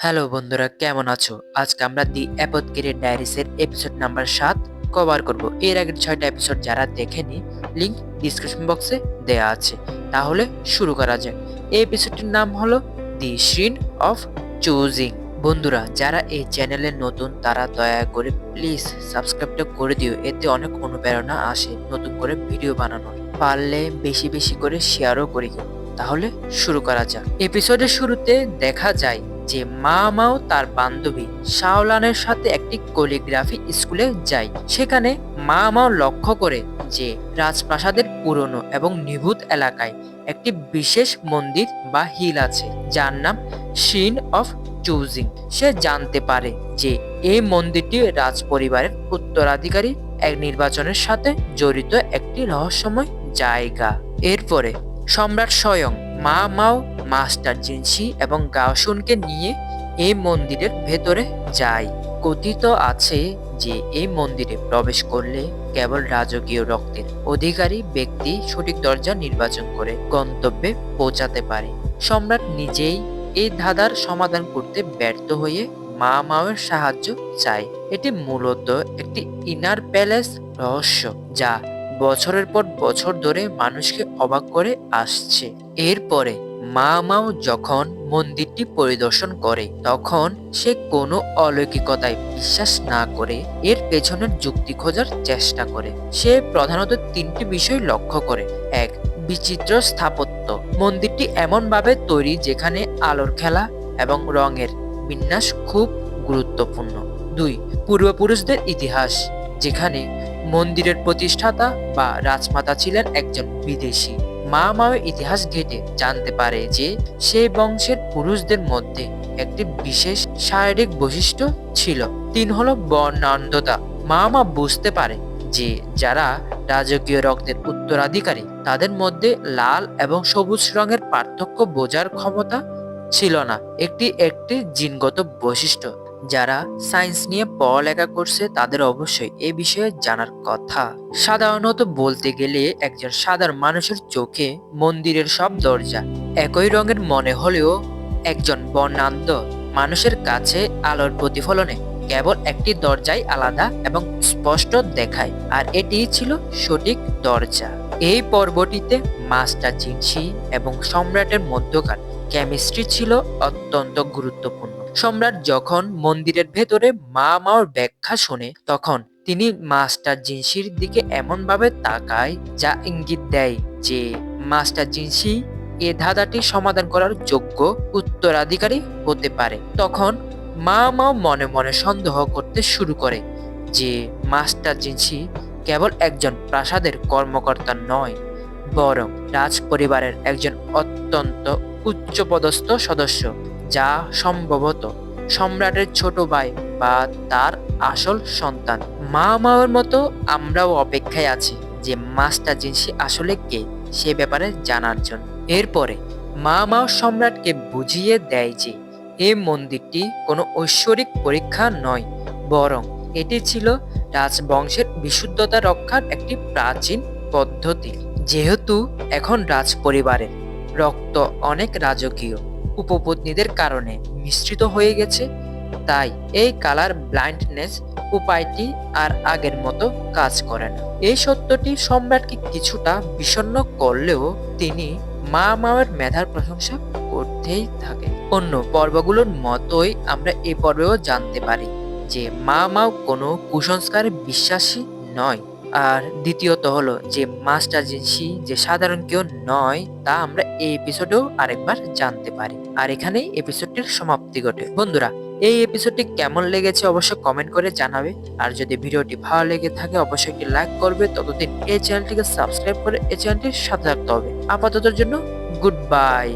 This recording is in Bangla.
হ্যালো বন্ধুরা, কেমন আছো? আজকে আমরা দি অ্যাপথকেরি ডায়েরিসের এপিসোড নাম্বার ৭ কভার করব। এর আগের ৬টা এপিসোড যারা দেখেনি, লিংক ডিসক্রিপশন বক্সে দেয়া আছে। তাহলে শুরু করা যাক। এই এপিসোডটির নাম হলো দি শ্রিন অফ চুজিং। বন্ধুরা, যারা এই চ্যানেলে নতুন তারা দয়া করে প্লিজ সাবস্ক্রাইবটা করে দিও। এতে অনেক অনুপ্রেরণা আসে নতুন করে ভিডিও বানানোর। পারলে বেশি বেশি করে শেয়ারও করি। তাহলে শুরু করা যাক। এপিসোডের শুরুতে দেখা যায় যে মা মাও তার বান্ধবী শাওলানের সাথে একটি কলিগ্রাফি স্কুলে যায়। সেখানে মা মাও লক্ষ্য করে যে রাজপ্রাসাদের পুরনো এবং নিভৃত এলাকায় একটি বিশেষ মন্দির বা হিল আছে যার নাম শ্রিন অফ চুজিং। সে জানতে পারে যে এই মন্দিরটি রাজ পরিবারের উত্তরাধিকারী এক নির্বাচনের সাথে জড়িত একটি রহস্যময় জায়গা। এরপরে সম্রাট স্বয়ং মা মাও, মাস্টার জিনসি এবং গাওশুনকে নিয়ে এই মন্দিরের ভেতরে যায়। কথিত আছে যে এই মন্দিরে প্রবেশ করলে কেবল রাজকীয় রক্তের অধিকারী ব্যক্তি সঠিক দরজা নির্বাচন করে গন্তব্যে পৌঁছাতে পারে। সম্রাট নিজেই এই ধাঁধার সমাধান করতে ব্যর্থ হয়ে মা মাওয়ের সাহায্য চায়। এটি মূলত একটি ইনার প্যালেস রহস্য যা বছরের পর বছর ধরে মানুষকে অবাক করে আসছে। এরপরে মা মাও যখন মন্দিরটি পরিদর্শন করে তখন সে কোনো অলৌকিকতায় বিশ্বাস না করে এর পেছনের যুক্তি খোঁজার চেষ্টা করে। সে প্রধানত তিনটি বিষয় লক্ষ্য করে। এক, বিচিত্র স্থাপত্য। মন্দিরটি এমনভাবে তৈরি যেখানে আলোর খেলা এবং রঙের বিন্যাস খুব গুরুত্বপূর্ণ। দুই, পূর্বপুরুষদের ইতিহাস, যেখানে মন্দিরের প্রতিষ্ঠাতা বা রাজমাতা ছিলেন একজন বিদেশী। মা মায়ের ইতিহাস ঘেঁটে জানতে পারে যে সেই বংশের পুরুষদের মধ্যে একটি বিশেষ শারীরিক বৈশিষ্ট্য ছিল। তিন হলো বর্ণান্ধতা। মা মা বুঝতে পারে যে যারা রাজকীয় রক্তের উত্তরাধিকারী তাদের মধ্যে লাল এবং সবুজ রঙের পার্থক্য বোঝার ক্ষমতা ছিল না। একটি একটি জিনগত বৈশিষ্ট্য। যারা সায়েন্স নিয়ে পড়ালেখা করছে তাদের অবশ্যই এ বিষয়ে জানার কথা। সাধারণত বলতে গেলে একজন সাধারণ মানুষের চোখে মন্দিরের সব দরজা একই রঙের মনে হলেও একজন বর্ণান্ধ মানুষের কাছে আলোর প্রতিফলনে কেবল একটি দরজাই আলাদা এবং স্পষ্ট দেখায়, আর এটিই ছিল সঠিক দরজা। এই পর্বটিতে মাস্টার জিনসি এবং সম্রাটের মধ্যকার কেমিস্ট্রি ছিল অত্যন্ত গুরুত্বপূর্ণ। সম্রাট যখন মন্দিরের ভেতরে মা মাওর ব্যাখ্যা শোনে তখন তিনি মাস্টার জিনসির দিকে এমনভাবে তাকায় যা ইঙ্গিত দেয় যে মাস্টার জিনসি এ ধাঁধাটি সমাধান করার যোগ্য উত্তরাধিকারী হতে পারে। তখন মা মাও মনে মনে সন্দেহ করতে শুরু করে যে মাস্টার জিনসি কেবল একজন প্রাসাদের কর্মকর্তা নয়, বরং রাজ পরিবারের একজন অত্যন্ত উচ্চপদস্থ সদস্য, যা সম্ভবত সম্রাটের ছোট ভাই বা তার আসল সন্তান। মা মাওয়ের মতো আমরাও অপেক্ষায় আছি যে মাস্টার জিনসি আসলে কে সে ব্যাপারে জানার জন্য। এরপরে মা মাও সম্রাটকে বুঝিয়ে দেয় যে এই মন্দিরটি কোনো ঐশ্বরিক পরীক্ষা নয়, বরং এটি ছিল রাজবংশের বিশুদ্ধতা রক্ষার একটি প্রাচীন পদ্ধতি। যেহেতু এখন রাজ পরিবারের রক্ত অনেক রাজকীয় উপপত্নীদের কারণে মিশ্রিত হয়ে গেছে, তাই এই কালার ব্লাইন্ডনেস উপায়টি আর আগের মতো কাজ করে না। এই সত্যটি সম্রাটকে কিছুটা বিষণ্ণ করলেও তিনি মা মাওয়ের মেধার প্রশংসা করতেই থাকে। অন্য পর্বগুলোর মতোই আমরা এই পর্বেও জানতে পারি যে মা মাও কোনো কুসংস্কারে বিশ্বাসী নয়। আর দ্বিতীয়ত হলো যে মাস্টার জিনসি যে সাধারণ কেউ নয় তা আমরা এই এপিসোডেও আরেকবার জানতে পারি। আর এখানেই এপিসোডটির সমাপ্তি ঘটে। বন্ধুরা, এই এপিসোডটি কেমন লেগেছে অবশ্যই কমেন্ট করে জানাবে। আর যদি ভিডিওটি ভালো লেগে থাকে অবশ্যই একটি লাইক করবে। ততদিন এই চ্যানেলটিকে সাবস্ক্রাইব করে এই চ্যানেলটির সাথে থাকতে হবে। আপাততের জন্য গুড বাই।